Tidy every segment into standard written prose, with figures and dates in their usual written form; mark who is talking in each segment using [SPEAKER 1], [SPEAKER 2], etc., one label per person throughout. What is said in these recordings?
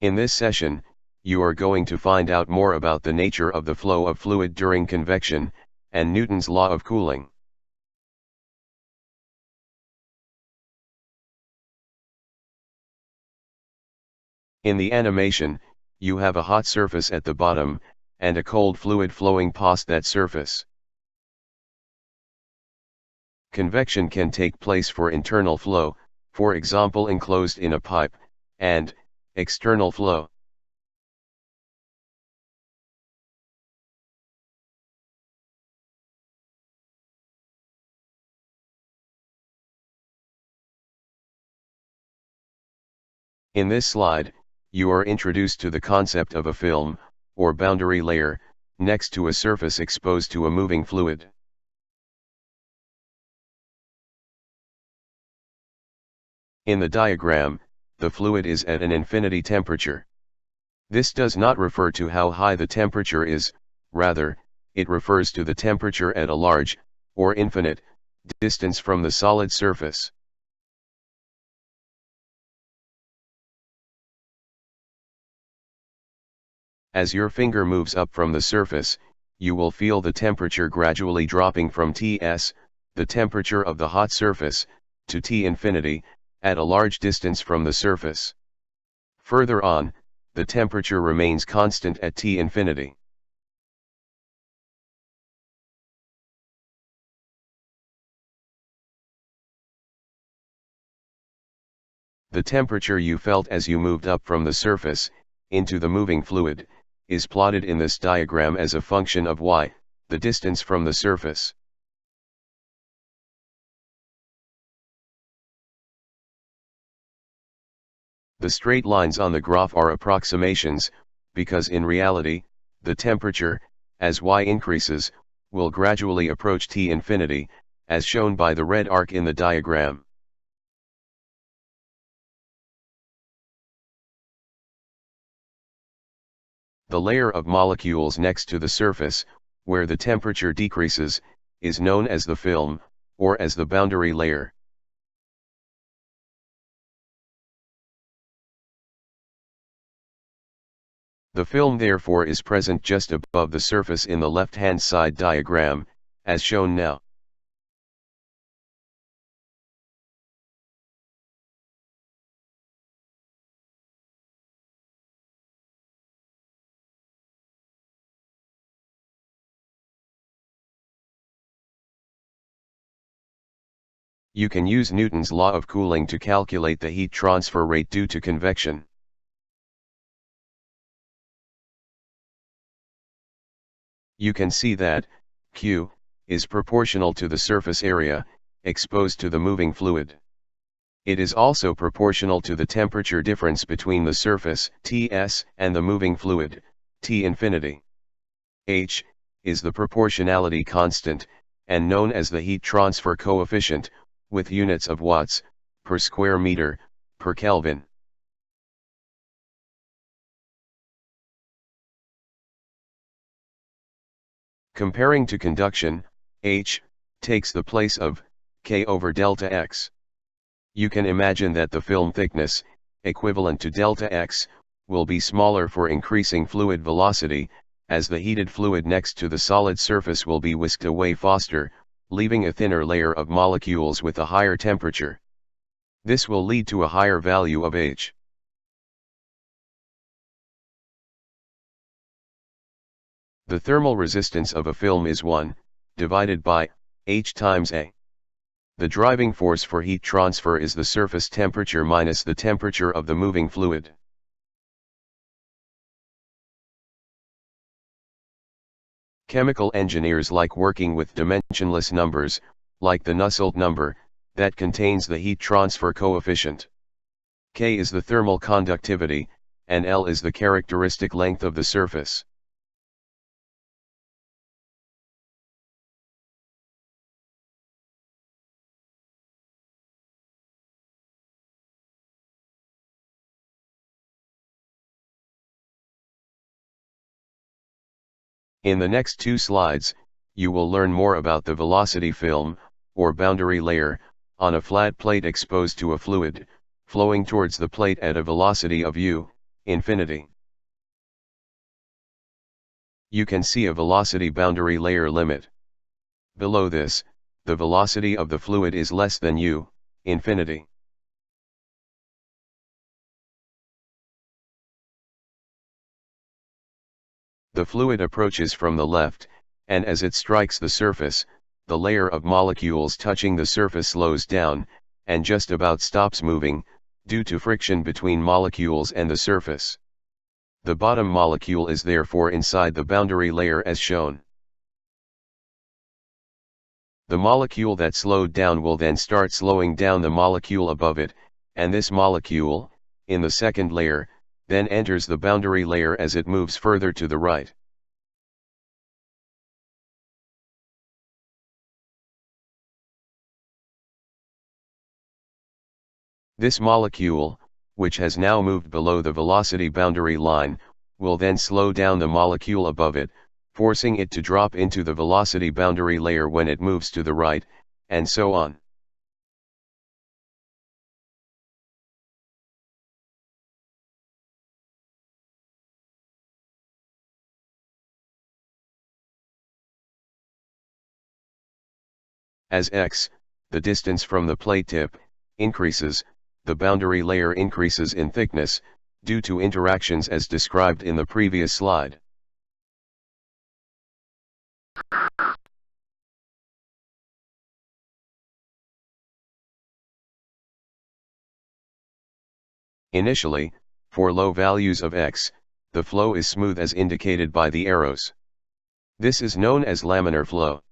[SPEAKER 1] In this session, you are going to find out more about the nature of the flow of fluid during convection, and Newton's law of cooling. In the animation, you have a hot surface at the bottom, and a cold fluid flowing past that surface. Convection can take place for internal flow, for example enclosed in a pipe, and external flow. In this slide, you are introduced to the concept of a film, or boundary layer, next to a surface exposed to a moving fluid. In the diagram, the fluid is at an infinity temperature. This does not refer to how high the temperature is, rather, it refers to the temperature at a large, or infinite, distance from the solid surface. As your finger moves up from the surface, you will feel the temperature gradually dropping from Ts, the temperature of the hot surface, to T infinity, at a large distance from the surface. Further on, the temperature remains constant at T infinity. The temperature you felt as you moved up from the surface, into the moving fluid, is plotted in this diagram as a function of y, the distance from the surface. The straight lines on the graph are approximations, because in reality, the temperature, as y increases, will gradually approach T infinity, as shown by the red arc in the diagram. The layer of molecules next to the surface, where the temperature decreases, is known as the film, or as the boundary layer. The film therefore is present just above the surface in the left-hand side diagram, as shown now. You can use Newton's law of cooling to calculate the heat transfer rate due to convection. You can see that Q is proportional to the surface area exposed to the moving fluid. It is also proportional to the temperature difference between the surface Ts and the moving fluid T infinity. H is the proportionality constant, and known as the heat transfer coefficient, with units of watts per square meter per Kelvin. Comparing to conduction, H takes the place of K over delta X. You can imagine that the film thickness, equivalent to delta X, will be smaller for increasing fluid velocity, as the heated fluid next to the solid surface will be whisked away faster, leaving a thinner layer of molecules with a higher temperature. This will lead to a higher value of H. The thermal resistance of a film is 1, divided by H times A. The driving force for heat transfer is the surface temperature minus the temperature of the moving fluid. Chemical engineers like working with dimensionless numbers, like the Nusselt number, that contains the heat transfer coefficient. K is the thermal conductivity, and L is the characteristic length of the surface. In the next 2 slides, you will learn more about the velocity film, or boundary layer, on a flat plate exposed to a fluid, flowing towards the plate at a velocity of u, infinity. You can see a velocity boundary layer limit. Below this, the velocity of the fluid is less than u, infinity. The fluid approaches from the left, and as it strikes the surface, the layer of molecules touching the surface slows down, and just about stops moving, due to friction between molecules and the surface. The bottom molecule is therefore inside the boundary layer as shown. The molecule that slowed down will then start slowing down the molecule above it, and this molecule, in the second layer, then enters the boundary layer as it moves further to the right. This molecule, which has now moved below the velocity boundary line, will then slow down the molecule above it, forcing it to drop into the velocity boundary layer when it moves to the right, and so on. As x, the distance from the plate tip, increases, the boundary layer increases in thickness, due to interactions as described in the previous slide. Initially, for low values of x, the flow is smooth as indicated by the arrows. This is known as laminar flow.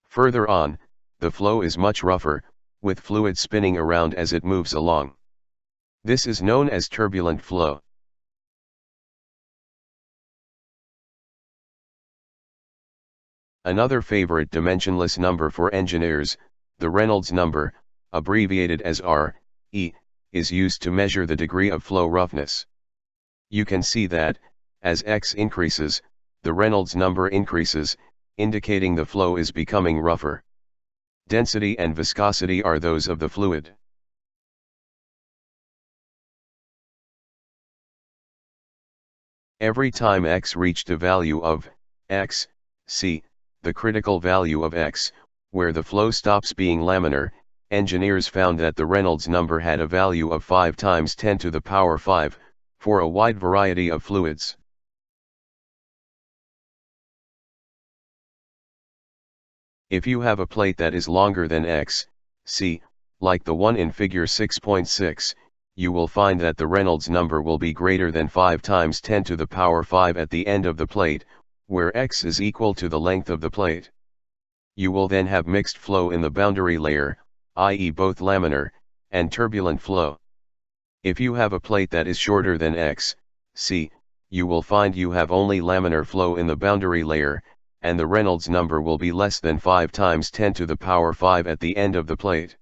[SPEAKER 1] Further on, the flow is much rougher, with fluid spinning around as it moves along. This is known as turbulent flow. Another favorite dimensionless number for engineers, the Reynolds number, abbreviated as R.E., is used to measure the degree of flow roughness. You can see that, as x increases, the Reynolds number increases, indicating the flow is becoming rougher. Density and viscosity are those of the fluid. Every time x reached a value of x, c, the critical value of x, where the flow stops being laminar, engineers found that the Reynolds number had a value of 5 times 10 to the power 5, for a wide variety of fluids. If you have a plate that is longer than x, c, like the one in figure 6.6, you will find that the Reynolds number will be greater than 5 times 10 to the power 5 at the end of the plate, where x is equal to the length of the plate. You will then have mixed flow in the boundary layer, i.e. both laminar and turbulent flow. If you have a plate that is shorter than x, c, you will find you have only laminar flow in the boundary layer, and the Reynolds number will be less than 5 times 10 to the power 5 at the end of the plate.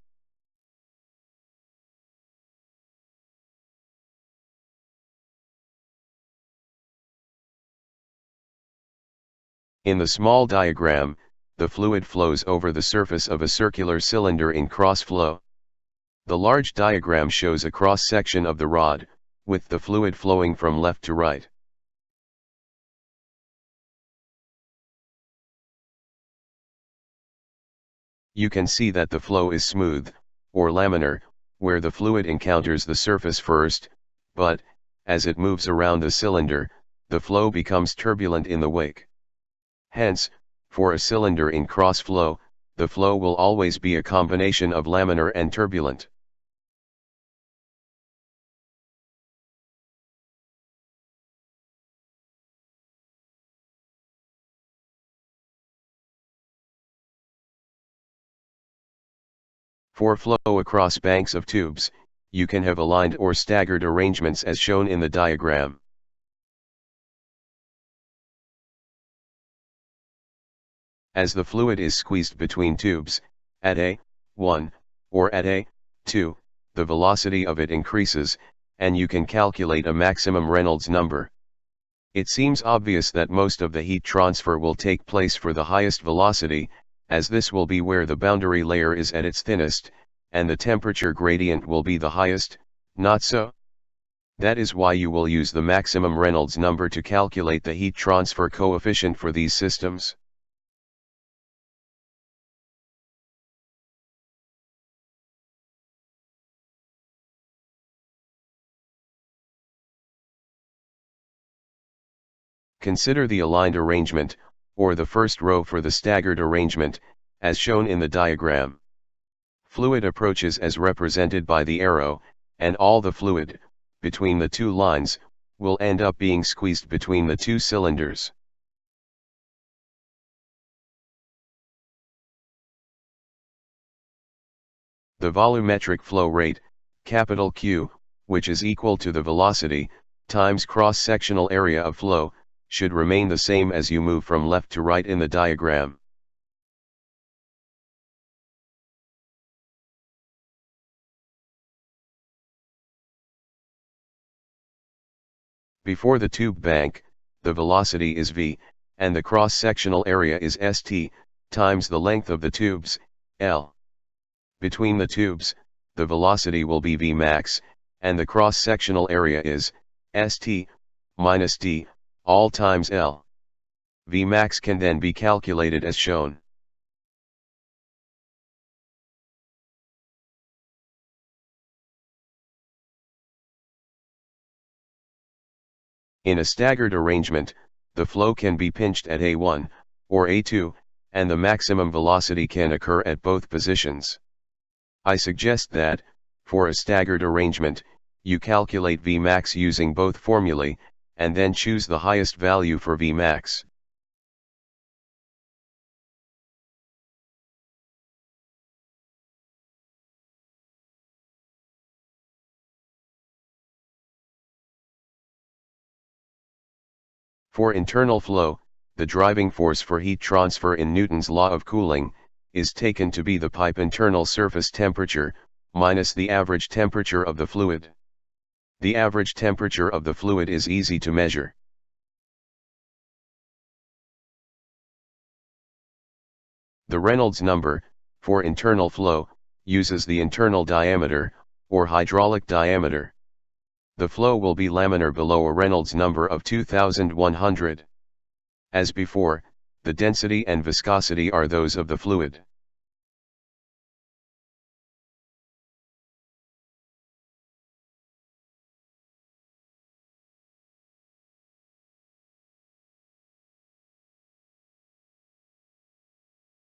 [SPEAKER 1] In the small diagram, the fluid flows over the surface of a circular cylinder in cross flow. The large diagram shows a cross-section of the rod, with the fluid flowing from left to right. You can see that the flow is smooth, or laminar, where the fluid encounters the surface first, but, as it moves around the cylinder, the flow becomes turbulent in the wake. Hence, for a cylinder in cross flow, the flow will always be a combination of laminar and turbulent. For flow across banks of tubes, you can have aligned or staggered arrangements as shown in the diagram. As the fluid is squeezed between tubes, at A1, or at A2, the velocity of it increases, and you can calculate a maximum Reynolds number. It seems obvious that most of the heat transfer will take place for the highest velocity, as this will be where the boundary layer is at its thinnest, and the temperature gradient will be the highest. Not so. That is why you will use the maximum Reynolds number to calculate the heat transfer coefficient for these systems. Consider the aligned arrangement, or the first row for the staggered arrangement, as shown in the diagram. Fluid approaches as represented by the arrow, and all the fluid, between the two lines, will end up being squeezed between the two cylinders. The volumetric flow rate, capital Q, which is equal to the velocity, times cross-sectional area of flow, should remain the same as you move from left to right in the diagram. Before the tube bank, the velocity is v, and the cross-sectional area is st, times the length of the tubes, l. Between the tubes, the velocity will be v max, and the cross-sectional area is st minus d, all times l. V max can then be calculated as shown. In a staggered arrangement, the flow can be pinched at A1, or A2, and the maximum velocity can occur at both positions. I suggest that, for a staggered arrangement, you calculate Vmax using both formulae, and then choose the highest value for Vmax. For internal flow, the driving force for heat transfer in Newton's law of cooling, is taken to be the pipe internal surface temperature, minus the average temperature of the fluid. The average temperature of the fluid is easy to measure. The Reynolds number, for internal flow, uses the internal diameter, or hydraulic diameter. The flow will be laminar below a Reynolds number of 2100. As before, the density and viscosity are those of the fluid.